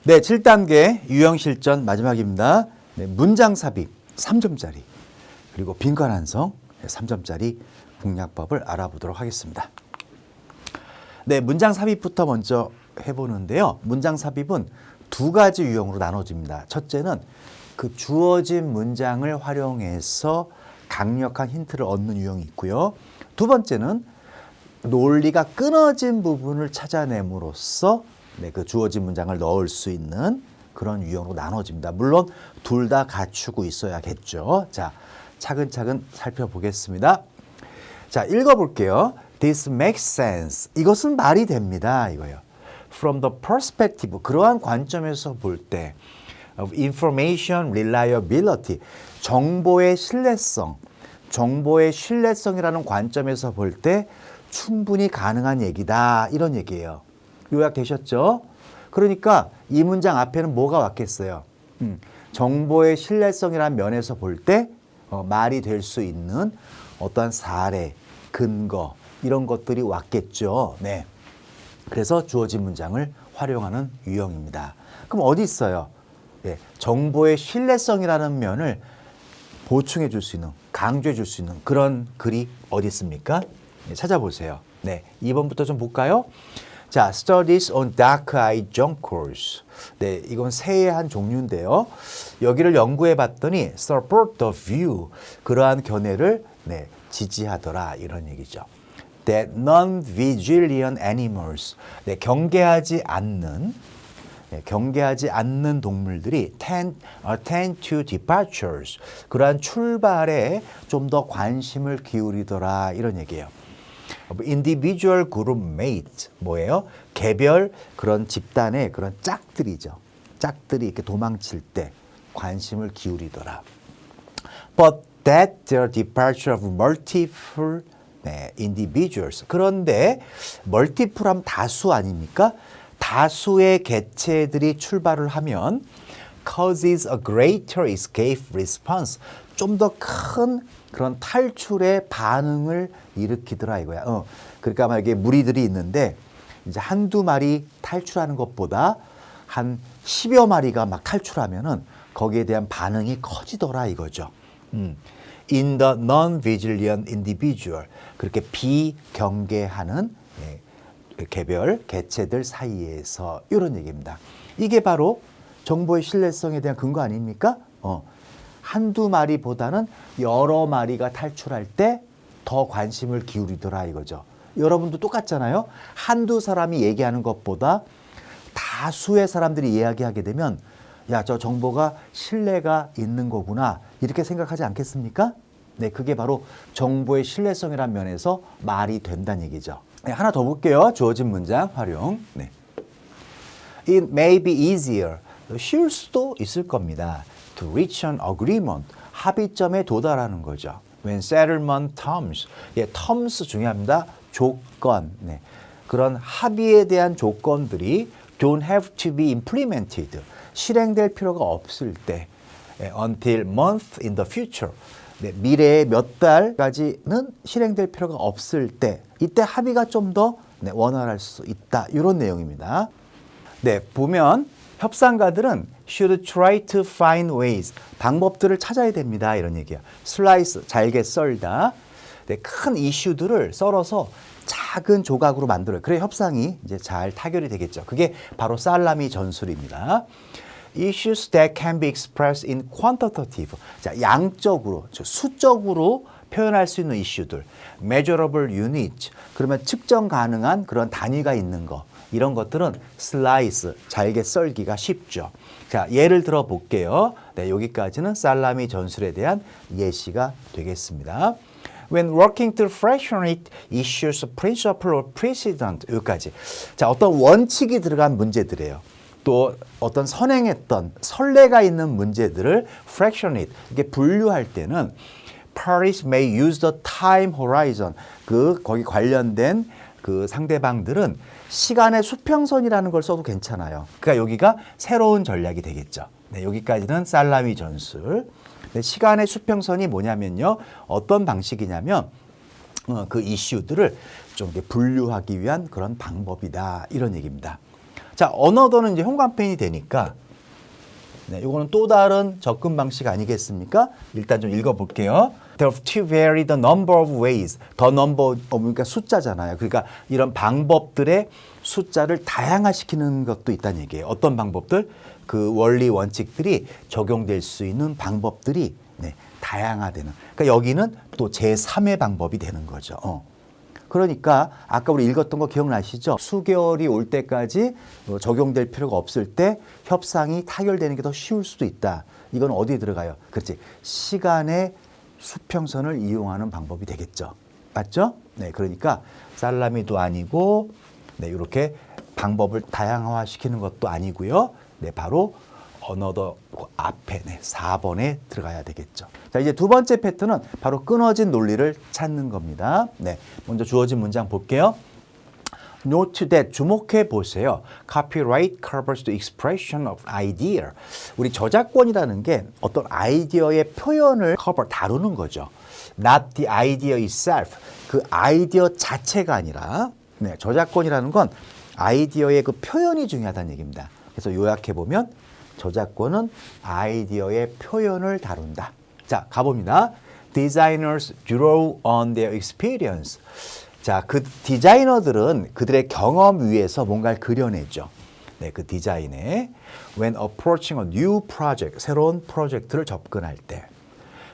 네, 7단계 유형 실전 마지막입니다. 네, 문장 삽입 3점짜리 그리고 빈칸 완성 3점짜리 공략법을 알아보도록 하겠습니다. 네, 문장 삽입부터 먼저 해보는데요. 문장 삽입은 두 가지 유형으로 나눠집니다. 첫째는 그 주어진 문장을 활용해서 강력한 힌트를 얻는 유형이 있고요. 두 번째는 논리가 끊어진 부분을 찾아냄으로써 그 주어진 문장을 넣을 수 있는 그런 유형으로 나눠집니다. 물론 둘 다 갖추고 있어야겠죠. 자, 차근차근 살펴보겠습니다. 자, 읽어볼게요. This makes sense. 이것은 말이 됩니다. 이거예요. From the perspective, 그러한 관점에서 볼 때 of information reliability, 정보의 신뢰성이라는 관점에서 볼 때 충분히 가능한 얘기다. 이런 얘기예요. 요약되셨죠? 그러니까 이 문장 앞에는 뭐가 왔겠어요? 정보의 신뢰성이라는 면에서 볼 때 말이 될 수 있는 어떠한 사례, 근거 이런 것들이 왔겠죠. 네. 그래서 주어진 문장을 활용하는 유형입니다. 그럼 어디 있어요? 네. 정보의 신뢰성이라는 면을 보충해 줄 수 있는, 강조해 줄 수 있는 그런 글이 어디 있습니까? 네, 찾아보세요. 네, 2번부터 좀 볼까요? 자, studies on dark-eyed junkers. 네, 이건 새의 한 종류인데요. 여기를 연구해 봤더니 support the view, 그러한 견해를 지지하더라 이런 얘기죠. That non-vigilant animals, 경계하지 않는 동물들이 attend to departures, 그러한 출발에 좀 더 관심을 기울이더라 이런 얘기예요. individual group mate, 뭐예요? 개별 그런 집단의 그런 짝들이죠. 짝들이 이렇게 도망칠 때 관심을 기울이더라. But that their departure of multiple individuals. 그런데 multiple 하면 다수 아닙니까? 다수의 개체들이 출발을 하면 causes a greater escape response. 좀 더 큰 그런 탈출의 반응을 일으키더라 이거야. 그러니까 만약에 무리들이 있는데 이제 한두 마리 탈출하는 것보다 한 10여 마리가 막 탈출하면은 거기에 대한 반응이 커지더라 이거죠. In the non-vigilant individual, 그렇게 비경계하는 개별 개체들 사이에서 이런 얘기입니다. 이게 바로 정보의 신뢰성에 대한 근거 아닙니까? 한두 마리보다는 여러 마리가 탈출할 때 더 관심을 기울이더라 이거죠. 여러분도 똑같잖아요. 한두 사람이 얘기하는 것보다 다수의 사람들이 이야기하게 되면 야, 저 정보가 신뢰가 있는 거구나 이렇게 생각하지 않겠습니까? 네, 그게 바로 정보의 신뢰성이라는 면에서 말이 된다는 얘기죠. 네, 하나 더 볼게요. 주어진 문장 활용. 네. It may be easier. 쉬울 수도 있을 겁니다. To reach an agreement. 합의점에 도달하는 거죠. When settlement terms. terms 중요합니다. 조건. 네. 그런 합의에 대한 조건들이 don't have to be implemented. 실행될 필요가 없을 때. Until month in the future. 미래의 몇 달까지는 실행될 필요가 없을 때. 이때 합의가 좀 더 원활할 수 있다. 이런 내용입니다. 네, 보면 협상가들은 should try to find ways. 방법들을 찾아야 됩니다. 이런 얘기야. 슬라이스, 잘게 썰다. 큰 이슈들을 썰어서 작은 조각으로 만들어요. 그래 협상이 이제 잘 타결이 되겠죠. 그게 바로 살라미 전술입니다. Issues that can be expressed in quantitative. 자, 양적으로, 수적으로 표현할 수 있는 이슈들. Measurable units. 그러면 측정 가능한 그런 단위가 있는 거. 이런 것들은 슬라이스, 잘게 썰기가 쉽죠. 자, 예를 들어 볼게요. 네, 여기까지는 살라미 전술에 대한 예시가 되겠습니다. When working to fractionate issues, principle or precedent. 여기까지. 자, 어떤 원칙이 들어간 문제들이에요. 또 어떤 선행했던 선례가 있는 문제들을 fractionate, 이게 분류할 때는 parties may use the time horizon. 거기 관련된 그 상대방들은 시간의 수평선이라는 걸 써도 괜찮아요. 그러니까 여기가 새로운 전략이 되겠죠. 네, 여기까지는 살라미 전술. 네, 시간의 수평선이 뭐냐면요. 어떤 방식이냐면 그 이슈들을 좀 분류하기 위한 그런 방법이다. 이런 얘기입니다. 자, another는 이제 현관펜이 되니까 네, 이거는 또 다른 접근 방식 아니겠습니까? 일단 좀 읽어볼게요. There are to vary the number of ways. The number 그러니까 숫자잖아요. 그러니까 이런 방법들의 숫자를 다양화시키는 것도 있다는 얘기예요. 어떤 방법들? 그 원리 원칙들이 적용될 수 있는 방법들이 네, 다양화되는. 그러니까 여기는 또 제3의 방법이 되는 거죠. 그러니까 아까 우리 읽었던 거 기억나시죠? 수개월이 올 때까지 적용될 필요가 없을 때 협상이 타결되는 게 더 쉬울 수도 있다. 이건 어디에 들어가요? 그렇지. 시간의 수평선을 이용하는 방법이 되겠죠. 맞죠? 네, 그러니까 살라미도 아니고 네, 이렇게 방법을 다양화시키는 것도 아니고요. 네, 바로 another 앞에 네, 4번에 들어가야 되겠죠. 자, 이제 두 번째 패턴은 바로 끊어진 논리를 찾는 겁니다. 네, 먼저 주어진 문장 볼게요. Note that 주목해 보세요. Copyright covers the expression of idea. 우리 저작권이라는 게 어떤 아이디어의 표현을 다루는 거죠. Not the idea itself. 그 아이디어 자체가 아니라 네, 저작권이라는 건 아이디어의 그 표현이 중요하다는 얘기입니다. 그래서 요약해 보면 저작권은 아이디어의 표현을 다룬다. 자, 가봅니다. Designers draw on their experience. 자, 그 디자이너들은 그들의 경험 위에서 뭔가를 그려내죠. 네, 그 디자인에 when approaching a new project, 새로운 프로젝트를 접근할 때.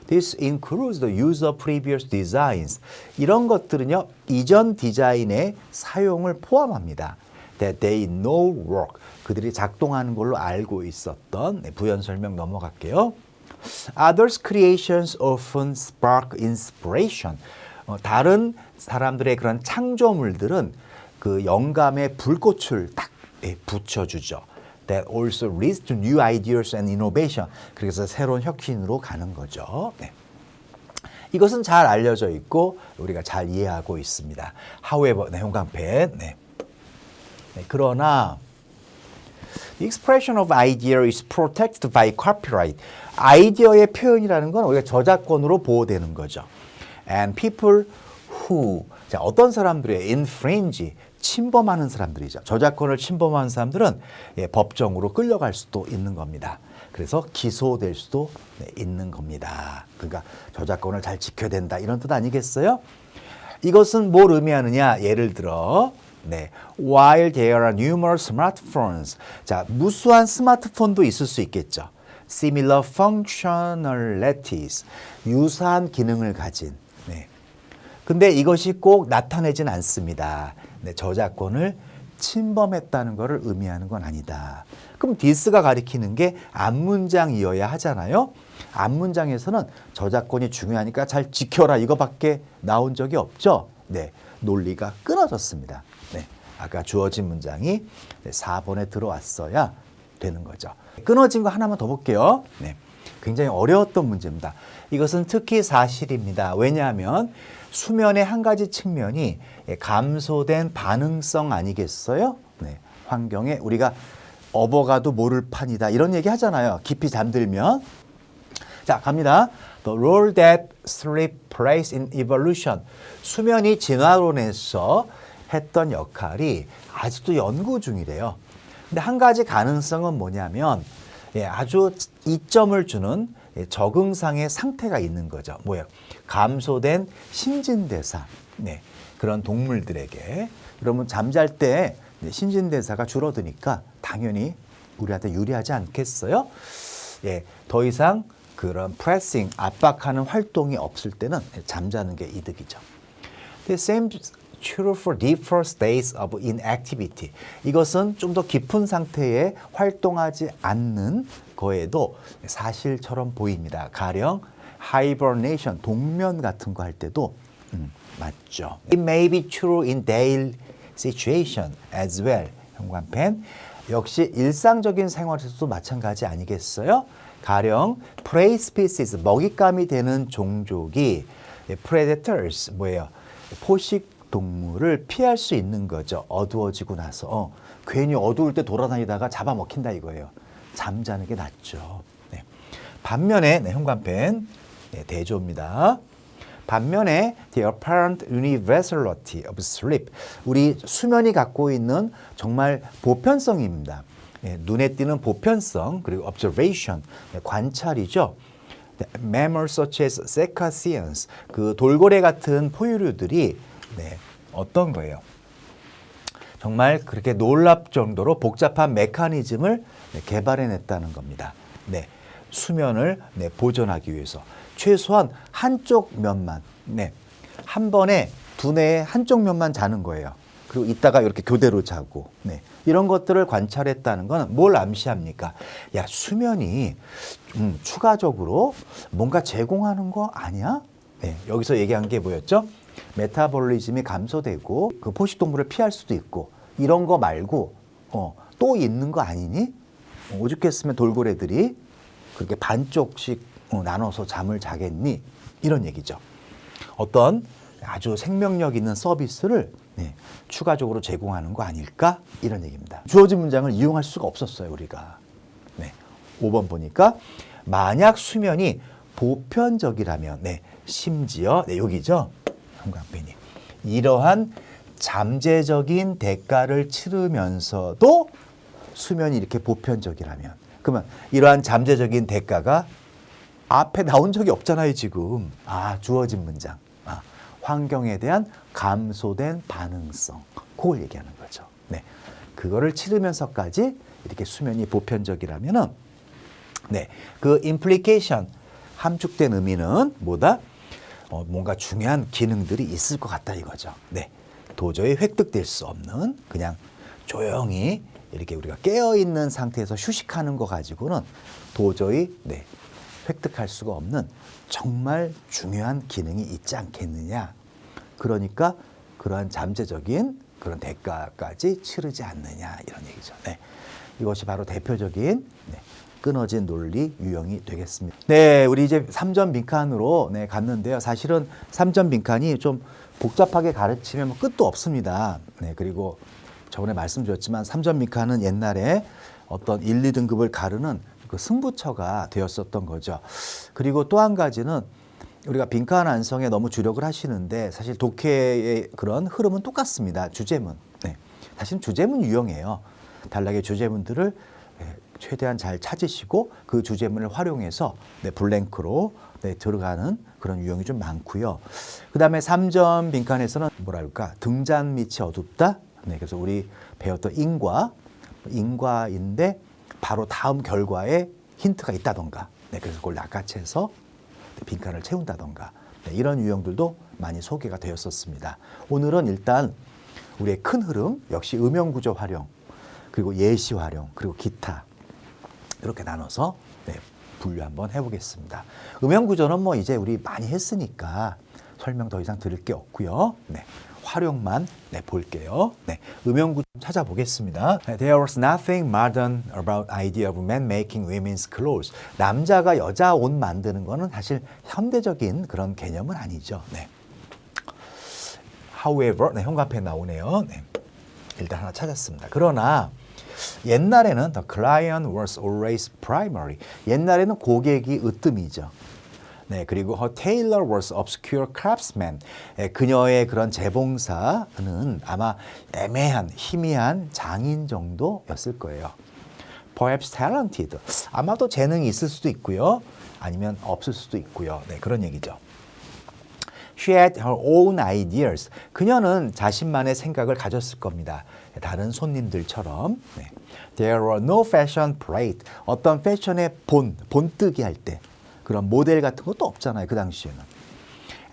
This includes the use of previous designs. 이런 것들은요, 이전 디자인의 사용을 포함합니다. That they know work. 그들이 작동하는 걸로 알고 있었던 부연 설명 넘어갈게요. Others' creations often spark inspiration. 다른 사람들의 그런 창조물들은 그 영감의 불꽃을 딱 붙여주죠. That also leads to new ideas and innovation. 그래서 새로운 혁신으로 가는 거죠. 네. 이것은 잘 알려져 있고 우리가 잘 이해하고 있습니다. However, 네, 형광펜. 네. 네, 그러나 The expression of idea is protected by copyright. 아이디어의 표현이라는 건 우리가 저작권으로 보호되는 거죠. And people who 자, 어떤 사람들이 infringe 침범하는 사람들이죠. 저작권을 침범하는 사람들은 법정으로 끌려갈 수도 있는 겁니다. 그래서 기소될 수도 있는 겁니다. 그러니까 저작권을 잘 지켜야 된다 이런 뜻 아니겠어요? 이것은 뭘 의미하느냐? 예를 들어 네, while there are numerous smartphones. 자, 무수한 스마트폰도 있을 수 있겠죠. Similar functionalities. 유사한 기능을 가진. 네. 근데 이것이 꼭 나타내진 않습니다. 네, 저작권을 침범했다는 것을 의미하는 건 아니다. 그럼 this가 가리키는 게 앞문장이어야 하잖아요. 앞문장에서는 저작권이 중요하니까 잘 지켜라 이거밖에 나온 적이 없죠. 네, 논리가 끊어졌습니다. 네, 아까 주어진 문장이 4번에 들어왔어야 되는 거죠. 끊어진 거 하나만 더 볼게요. 네, 굉장히 어려웠던 문제입니다. 이것은 특히 사실입니다. 왜냐하면 수면의 한 가지 측면이 감소된 반응성 아니겠어요? 네, 환경에 우리가 업어가도 모를 판이다 이런 얘기 하잖아요. 깊이 잠들면. 자, 갑니다. The role that sleep plays in evolution. 수면이 진화론에서 했던 역할이 아직도 연구 중이래요. 근데 한 가지 가능성은 뭐냐면 아주 이점을 주는 적응상의 상태가 있는 거죠. 뭐예요? 감소된 신진대사. 네, 그런 동물들에게. 그러면 잠잘 때 신진대사가 줄어드니까 당연히 우리한테 유리하지 않겠어요? 예, 더 이상 그런 프레싱, 압박하는 활동이 없을 때는 잠자는 게 이득이죠. The same true for deeper states of inactivity. 이것은 좀 더 깊은 상태에 활동하지 않는 거에도 사실처럼 보입니다. 가령 hibernation, 동면 같은 거 할 때도 맞죠. It may be true in daily situation as well. 현관펜. 역시 일상적인 생활에서도 마찬가지 아니겠어요? 가령 prey species, 먹잇감이 되는 종족이 predators, 뭐예요? 포식 동물을 피할 수 있는 거죠. 어두워지고 나서 괜히 어두울 때 돌아다니다가 잡아먹힌다 이거예요. 잠자는 게 낫죠. 네. 반면에 현관펜 대조입니다. 반면에 the apparent universality of sleep, 우리 수면이 갖고 있는 정말 보편성입니다. 눈에 띄는 보편성, 그리고 observation, 관찰이죠. Mammals such as cetaceans, 그 돌고래 같은 포유류들이 어떤 거예요? 정말 그렇게 놀랍 정도로 복잡한 메커니즘을 개발해냈다는 겁니다. 수면을 보존하기 위해서 최소한 한쪽 면만, 한 번에 두뇌의 한쪽 면만 자는 거예요. 그리고 이따가 이렇게 교대로 자고, 이런 것들을 관찰했다는 건 뭘 암시합니까? 야, 수면이 추가적으로 뭔가 제공하는 거 아니야? 여기서 얘기한 게 뭐였죠? 메타볼리즘이 감소되고 그 포식동물을 피할 수도 있고 이런 거 말고 또 있는 거 아니니? 오죽했으면 돌고래들이 그렇게 반쪽씩 나눠서 잠을 자겠니? 이런 얘기죠. 어떤 아주 생명력 있는 서비스를 추가적으로 제공하는 거 아닐까? 이런 얘기입니다. 주어진 문장을 이용할 수가 없었어요, 우리가. 5번 보니까 만약 수면이 보편적이라면, 심지어, 여기죠. 한강변이. 이러한 잠재적인 대가를 치르면서도 수면이 이렇게 보편적이라면, 그러면 이러한 잠재적인 대가가 앞에 나온 적이 없잖아요, 지금. 주어진 문장. 환경에 대한 감소된 반응성. 그걸 얘기하는 거죠. 그거를 치르면서까지 이렇게 수면이 보편적이라면은, 그 implication, 함축된 의미는 뭐다? 뭔가 중요한 기능들이 있을 것 같다 이거죠. 도저히 획득될 수 없는, 그냥 조용히 이렇게 우리가 깨어있는 상태에서 휴식하는 거 가지고는 도저히 획득할 수가 없는 정말 중요한 기능이 있지 않겠느냐. 그러니까 그러한 잠재적인 그런 대가까지 치르지 않느냐 이런 얘기죠. 이것이 바로 대표적인 끊어진 논리 유형이 되겠습니다. 우리 이제 3점 빈칸으로 갔는데요. 사실은 3점 빈칸이 좀 복잡하게 가르치면 끝도 없습니다. 그리고 저번에 말씀드렸지만 3점 빈칸은 옛날에 어떤 1, 2등급을 가르는 그 승부처가 되었었던 거죠. 그리고 또 한 가지는 우리가 빈칸 완성에 너무 주력을 하시는데 사실 독해의 그런 흐름은 똑같습니다. 주제문. 사실은 주제문 유형이에요. 단락의 주제문들을 최대한 잘 찾으시고 그 주제문을 활용해서 블랭크로 들어가는 그런 유형이 좀 많고요. 그 다음에 3점 빈칸에서는 뭐랄까 등잔 밑이 어둡다. 그래서 우리 배웠던 인과인데 바로 다음 결과에 힌트가 있다던가, 그래서 그걸 낚아채서 빈칸을 채운다던가, 이런 유형들도 많이 소개가 되었었습니다. 오늘은 일단 우리의 큰 흐름, 역시 음영구조 활용, 그리고 예시 활용, 그리고 기타 이렇게 나눠서 분류 한번 해보겠습니다. 음영구조는 뭐 이제 우리 많이 했으니까 설명 더 이상 드릴 게 없고요. 활용만 볼게요. 음영구조 찾아보겠습니다. There was nothing modern about idea of men making women's clothes. 남자가 여자 옷 만드는 거는 사실 현대적인 그런 개념은 아니죠. However, 현관편에 나오네요. 일단 하나 찾았습니다. 그러나 옛날에는 the client was always primary. 옛날에는 고객이 으뜸이죠. 그리고 her tailor was obscure craftsman. 그녀의 그런 재봉사는 아마 애매한, 희미한 장인 정도였을 거예요. Perhaps talented. 아마도 재능이 있을 수도 있고요. 아니면 없을 수도 있고요. 그런 얘기죠. She had her own ideas. 그녀는 자신만의 생각을 가졌을 겁니다. 다른 손님들처럼. There were no fashion plate. 어떤 패션의 본뜨기 할 때 그런 모델 같은 것도 없잖아요. 그 당시에는.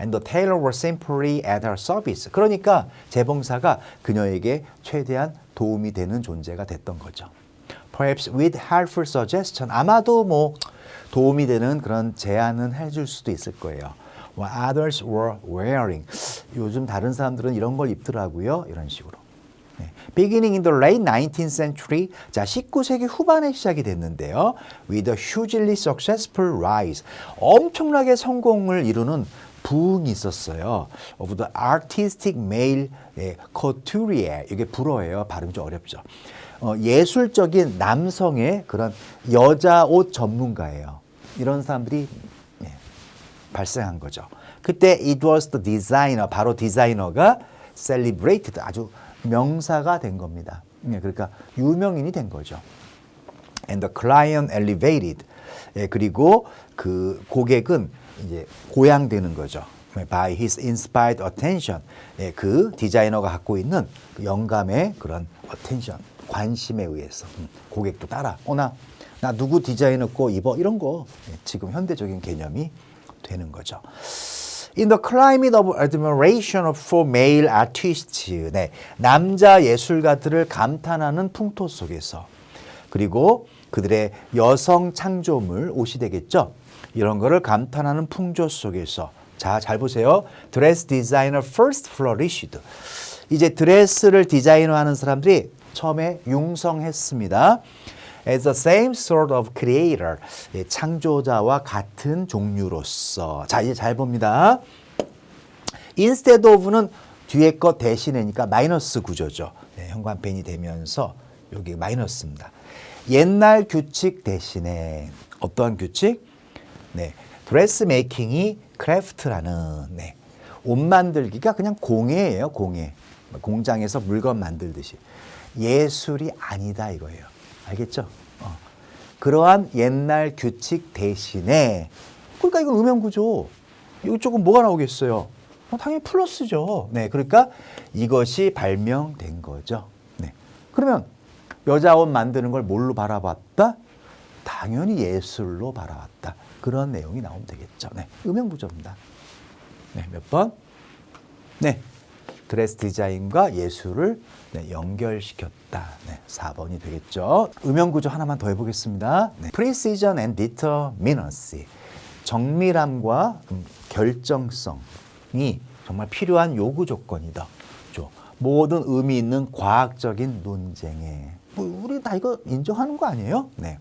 And the tailor was simply at her service. 그러니까 재봉사가 그녀에게 최대한 도움이 되는 존재가 됐던 거죠. Perhaps with helpful suggestion. 아마도 뭐 도움이 되는 그런 제안은 해줄 수도 있을 거예요. While others were wearing. 요즘 다른 사람들은 이런 걸 입더라고요. 이런 식으로. Beginning in the late 19th century, 자 19세기 후반에 시작이 됐는데요. With a hugely successful rise, 엄청나게 성공을 이루는 부흥이 있었어요. Of the artistic male couturier, 이게 불어예요. 발음이 좀 어렵죠. 예술적인 남성의 그런 여자 옷 전문가예요. 이런 사람들이 발생한 거죠. 그때 it was the designer, 바로 디자이너가 celebrated, 아주 명사가 된 겁니다. 그러니까 유명인이 된 거죠. And the client elevated. 그리고 그 고객은 이제 고양되는 거죠. By his inspired attention. 그 디자이너가 갖고 있는 그 영감의 그런 attention, 관심에 의해서 고객도 따라. 나 누구 디자이너 거 입어 이런 거 지금 현대적인 개념이 되는 거죠. In the climate of admiration for male artists, 네, 남자 예술가들을 감탄하는 풍토 속에서 그리고 그들의 여성 창조물, 옷이 되겠죠. 이런 거를 감탄하는 풍조 속에서 자, 잘 보세요. Dress designer first flourished. 이제 드레스를 디자이너하는 사람들이 처음에 융성했습니다. As the same sort of creator, 창조자와 같은 종류로서. 자, 이제 잘 봅니다. Instead of는 뒤에 거 대신이니까 마이너스 구조죠. 네, 현관펜이 되면서 여기 마이너스입니다. 옛날 규칙 대신에 어떠한 규칙? 네, 드레스 메이킹이 크래프트라는 네, 옷 만들기가 그냥 공예예요, 공예. 공장에서 물건 만들듯이. 예술이 아니다 이거예요. 알겠죠? 그러한 옛날 규칙 대신에 그러니까 이건 음영구조. 이쪽은 뭐가 나오겠어요? 당연히 플러스죠. 네, 그러니까 이것이 발명된 거죠. 네. 그러면 여자 옷 만드는 걸 뭘로 바라봤다? 당연히 예술로 바라봤다. 그런 내용이 나오면 되겠죠. 네, 음영구조입니다. 네, 몇 번? 네, 드레스 디자인과 예술을 네, 연결시켰다. 네, 4번이 되겠죠. 음영구조 하나만 더 해보겠습니다. 네. Precision and determinacy. 정밀함과 결정성이 정말 필요한 요구 조건이다. 모든 의미 있는 과학적인 논쟁에. 우리 다 이거 인정하는 거 아니에요? 네.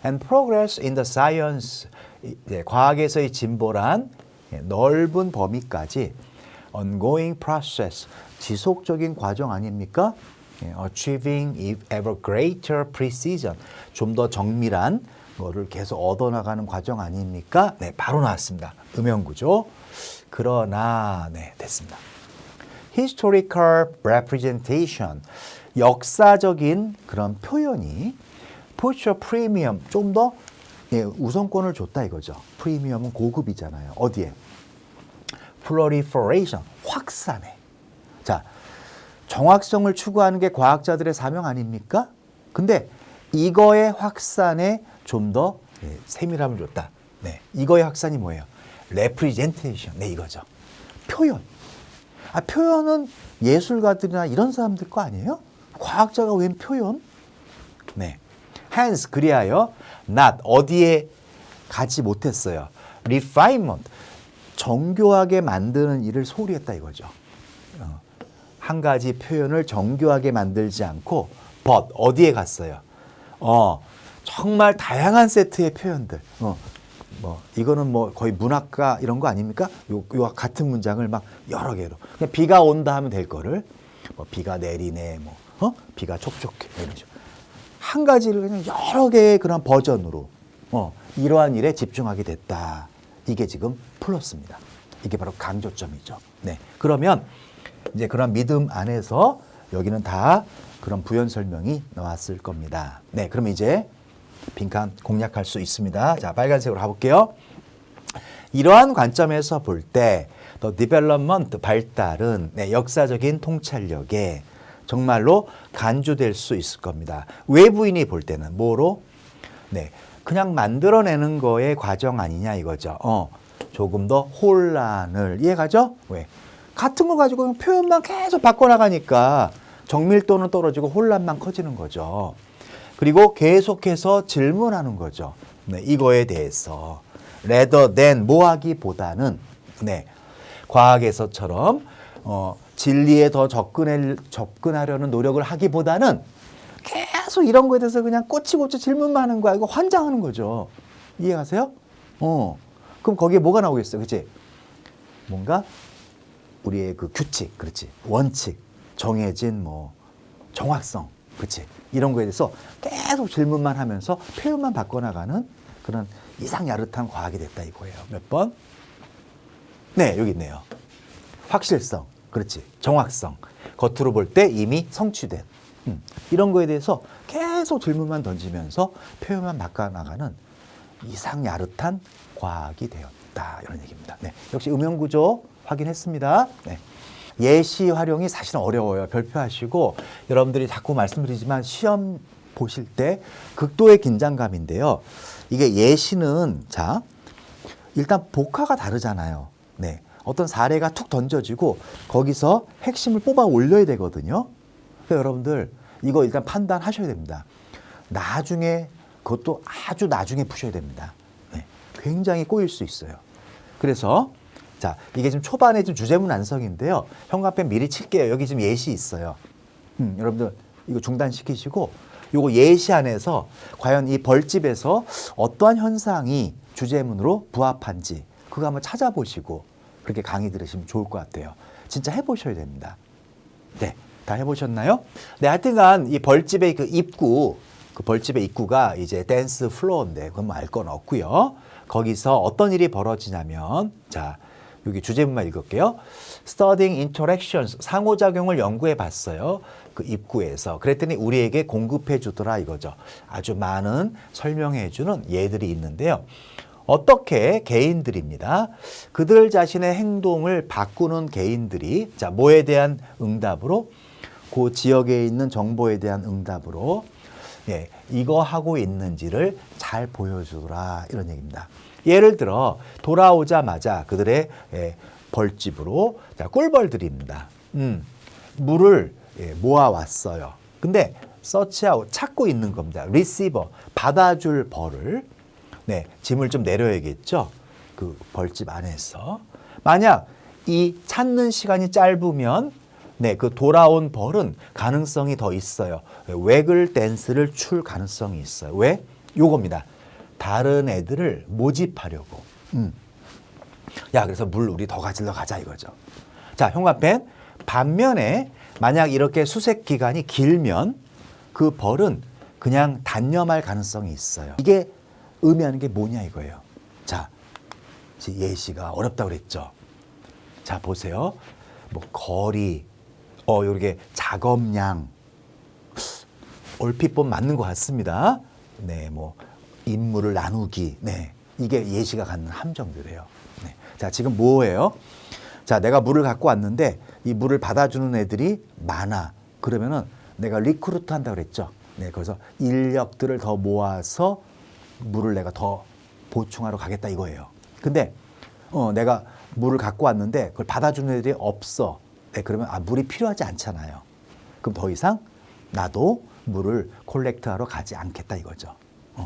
And progress in the science. 네, 과학에서의 진보란 넓은 범위까지 ongoing process. 지속적인 과정 아닙니까? Achieving ever greater precision. 좀 더 정밀한 거를 계속 얻어나가는 과정 아닙니까? 네, 바로 나왔습니다. 음영구조. 그러나, 네, 됐습니다. Historical representation. 역사적인 그런 표현이 put a premium. 좀 더 예, 우선권을 줬다 이거죠. 프리미엄은 고급이잖아요. 어디에? proliferation. 확산에. 자, 정확성을 추구하는 게 과학자들의 사명 아닙니까? 근데 이거의 확산에 좀 더 네, 세밀함을 줬다. 네, 이거의 확산이 뭐예요? representation. 네, 이거죠. 표현. 표현은 예술가들이나 이런 사람들 거 아니에요? 과학자가 웬 표현? 네. hence, 그리하여 not, 어디에 가지 못했어요. refinement, 정교하게 만드는 일을 소홀히 했다 이거죠. 한 가지 표현을 정교하게 만들지 않고 but, 어디에 갔어요? 정말 다양한 세트의 표현들. 이거는 뭐 거의 문학가 이런 거 아닙니까? 요 같은 문장을 막 여러 개로. 그냥 비가 온다 하면 될 거를 비가 내리네, 비가 촉촉해 이런 식으로. 한 가지를 그냥 여러 개의 그런 버전으로 이러한 일에 집중하게 됐다. 이게 지금 플러스입니다. 이게 바로 강조점이죠. 네. 그러면 이제 그런 믿음 안에서 여기는 다 그런 부연 설명이 나왔을 겁니다. 네. 그럼 이제 빈칸 공략할 수 있습니다. 자, 빨간색으로 가볼게요. 이러한 관점에서 볼 때 The development, 발달은 네, 역사적인 통찰력에 정말로 간주될 수 있을 겁니다. 외부인이 볼 때는 뭐로? 네, 그냥 만들어내는 거의 과정 아니냐 이거죠. 조금 더 혼란을 이해가죠? 왜? 같은 거 가지고 표현만 계속 바꿔나가니까 정밀도는 떨어지고 혼란만 커지는 거죠. 그리고 계속해서 질문하는 거죠. 네, 이거에 대해서 rather than 뭐 하기보다는 네, 과학에서처럼 진리에 더 접근하려는 노력을 하기보다는 계속 이런 거에 대해서 그냥 꼬치꼬치 질문만 하는 거야. 이거 환장하는 거죠. 이해가세요? 그럼 거기에 뭐가 나오겠어요? 그치? 뭔가 우리의 그 규칙, 그렇지? 원칙, 정해진 정확성, 그렇지? 이런 거에 대해서 계속 질문만 하면서 표현만 바꿔나가는 그런 이상야릇한 과학이 됐다 이거예요. 몇 번? 네, 여기 있네요. 확실성, 그렇지. 정확성. 겉으로 볼 때 이미 성취된. 이런 거에 대해서 계속 질문만 던지면서 표현만 바꿔나가는 이상 야릇한 과학이 되었다. 이런 얘기입니다. 네, 역시 음영구조 확인했습니다. 네. 예시 활용이 사실은 어려워요. 별표하시고 여러분들이 자꾸 말씀드리지만 시험 보실 때 극도의 긴장감인데요. 이게 예시는 자 일단 복화가 다르잖아요. 네, 어떤 사례가 툭 던져지고 거기서 핵심을 뽑아 올려야 되거든요. 그래서 여러분들 이거 일단 판단하셔야 됩니다. 나중에 그것도 아주 나중에 푸셔야 됩니다. 네, 굉장히 꼬일 수 있어요. 그래서 자, 이게 지금 초반에 좀 주제문 완성인데요. 현관펜 미리 칠게요. 여기 지금 예시 있어요. 여러분들 이거 중단시키시고 요거 예시 안에서 과연 이 벌집에서 어떠한 현상이 주제문으로 부합한지 그거 한번 찾아보시고 그렇게 강의 들으시면 좋을 것 같아요. 진짜 해보셔야 됩니다. 네, 다 해보셨나요? 네, 하여튼간 이 벌집의 그 입구, 그 벌집의 입구가 이제 댄스 플로어인데 그건 뭐 알 건 없고요. 거기서 어떤 일이 벌어지냐면 자, 여기 주제문만 읽을게요. Studying interactions, 상호작용을 연구해 봤어요. 그 입구에서. 그랬더니 우리에게 공급해 주더라 이거죠. 아주 많은 설명해 주는 예들이 있는데요. 어떻게 개인들입니다. 그들 자신의 행동을 바꾸는 개인들이 자, 뭐에 대한 응답으로? 그 지역에 있는 정보에 대한 응답으로 예, 이거 하고 있는지를 잘 보여주더라 이런 얘기입니다. 예를 들어 돌아오자마자 그들의 벌집으로 자, 꿀벌들입니다. 물을 모아왔어요. 근데 서치아웃 찾고 있는 겁니다. 리시버 받아줄 벌을 네, 짐을 좀 내려야겠죠. 그 벌집 안에서 만약 이 찾는 시간이 짧으면 네, 그 돌아온 벌은 가능성이 더 있어요. 웨글 댄스를 출 가능성이 있어요. 왜? 요겁니다. 다른 애들을 모집하려고. 야, 그래서 물 우리 더 가지러 가자 이거죠. 자, 현관펜. 반면에 만약 이렇게 수색 기간이 길면 그 벌은 그냥 단념할 가능성이 있어요. 이게 의미하는 게 뭐냐 이거예요. 자, 예시가 어렵다고 그랬죠. 자, 보세요. 뭐 거리, 요렇게 작업량, 얼핏 보면 맞는 것 같습니다. 네, 뭐 임무를 나누기, 네, 이게 예시가 갖는 함정들이에요. 네. 자, 지금 뭐예요? 자, 내가 물을 갖고 왔는데 이 물을 받아주는 애들이 많아. 그러면은 내가 리크루트 한다고 그랬죠. 네, 그래서 인력들을 더 모아서 물을 내가 더 보충하러 가겠다 이거예요. 근데 내가 물을 갖고 왔는데 그걸 받아주는 애들이 없어. 네, 그러면 물이 필요하지 않잖아요. 그럼 더 이상 나도 물을 콜렉트하러 가지 않겠다 이거죠.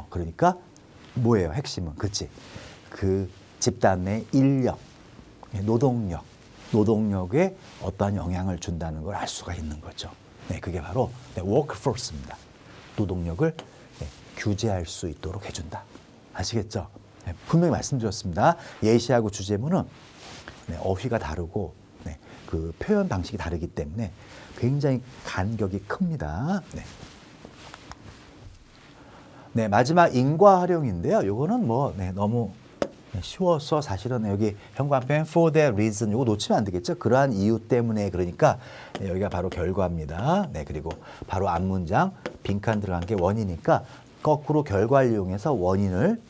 그러니까 뭐예요? 핵심은 그치? 그 집단 내 인력, 노동력에 어떠한 영향을 준다는 걸 알 수가 있는 거죠. 네, 그게 바로 workforce입니다. 노동력을 규제할 수 있도록 해준다. 아시겠죠? 네, 분명히 말씀드렸습니다. 예시하고 주제문은 어휘가 다르고 그 표현 방식이 다르기 때문에 굉장히 간격이 큽니다. 네, 마지막 인과 활용인데요. 요거는 뭐 너무 쉬워서 사실은 여기 현관펜 for that reason 요거 놓치면 안 되겠죠. 그러한 이유 때문에 그러니까 여기가 바로 결과입니다. 네, 그리고 바로 앞문장 빈칸 들어간 게 원이니까 거꾸로 결과를 이용해서 원인을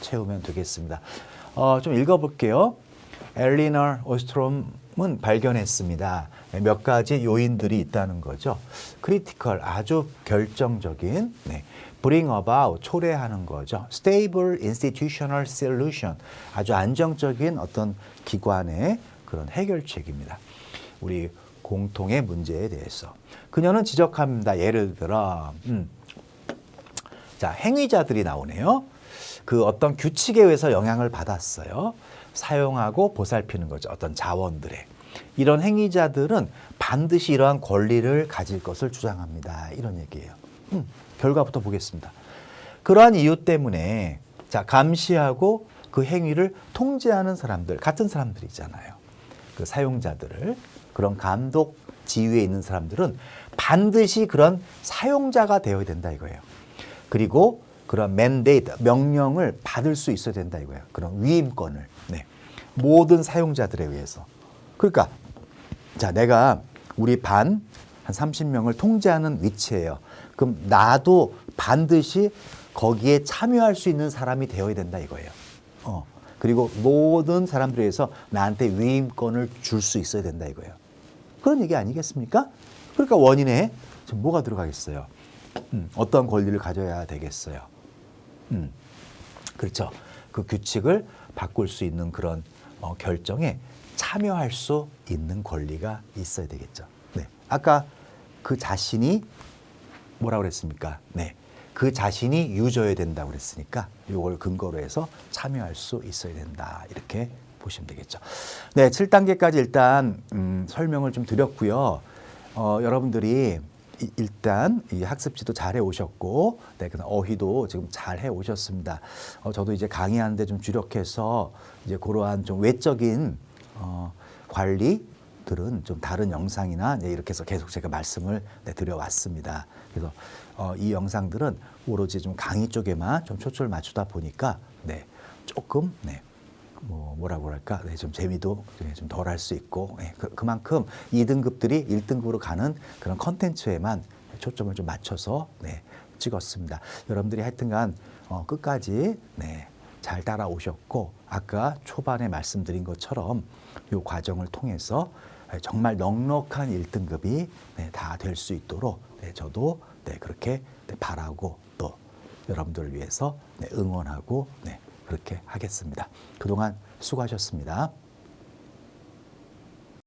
채우면 되겠습니다. 좀 읽어볼게요. 엘리너 오스트롬은 발견했습니다. 몇 가지 요인들이 있다는 거죠. 크리티컬 아주 결정적인 bring about 초래하는 거죠. stable institutional solution 아주 안정적인 어떤 기관의 그런 해결책입니다. 우리 공통의 문제에 대해서 그녀는 지적합니다. 예를 들어 자, 행위자들이 나오네요. 그 어떤 규칙에 의해서 영향을 받았어요. 사용하고 보살피는 거죠. 어떤 자원들의. 이런 행위자들은 반드시 이러한 권리를 가질 것을 주장합니다. 이런 얘기예요. 결과부터 보겠습니다. 그러한 이유 때문에 자, 감시하고 그 행위를 통제하는 사람들, 같은 사람들이잖아요. 그 사용자들을. 그런 감독 지위에 있는 사람들은 반드시 그런 사용자가 되어야 된다 이거예요. 그리고 그런 맨데이트, 명령을 받을 수 있어야 된다 이거예요. 그런 위임권을. 모든 사용자들에 의해서. 그러니까 자, 내가 우리 반 한 30명을 통제하는 위치예요. 그럼 나도 반드시 거기에 참여할 수 있는 사람이 되어야 된다 이거예요. 그리고 모든 사람들에 의해서 나한테 위임권을 줄 수 있어야 된다 이거예요. 그런 얘기 아니겠습니까? 그러니까 원인에 지금 뭐가 들어가겠어요? 어떤 권리를 가져야 되겠어요? 그렇죠. 그 규칙을 바꿀 수 있는 그런 결정에 참여할 수 있는 권리가 있어야 되겠죠. 네. 아까 그 자신이 뭐라고 그랬습니까? 네. 그 자신이 유저여야 된다고 그랬으니까 이걸 근거로 해서 참여할 수 있어야 된다. 이렇게 보시면 되겠죠. 네, 7단계까지 일단 설명을 좀 드렸고요. 여러분들이 일단 이 학습지도 잘 해오셨고, 네, 그다음 어휘도 지금 잘 해오셨습니다. 저도 이제 강의하는데 좀 주력해서 이제 그러한 좀 외적인 관리들은 좀 다른 영상이나 네, 이렇게 해서 계속 제가 말씀을 네, 드려왔습니다. 그래서 이 영상들은 오로지 좀 강의 쪽에만 좀 초점을 맞추다 보니까 네, 조금 네. 뭐라고 할까? 네, 좀 재미도 좀 덜 할 수 있고, 네, 그만큼 2등급들이 1등급으로 가는 그런 컨텐츠에만 초점을 좀 맞춰서 네, 찍었습니다. 여러분들이 하여튼간 끝까지 네, 잘 따라오셨고, 아까 초반에 말씀드린 것처럼 이 과정을 통해서 정말 넉넉한 1등급이 네, 다 될 수 있도록 네, 저도 네, 그렇게 네, 바라고 또 여러분들을 위해서 네, 응원하고 네, 그렇게 하겠습니다. 그동안 수고하셨습니다.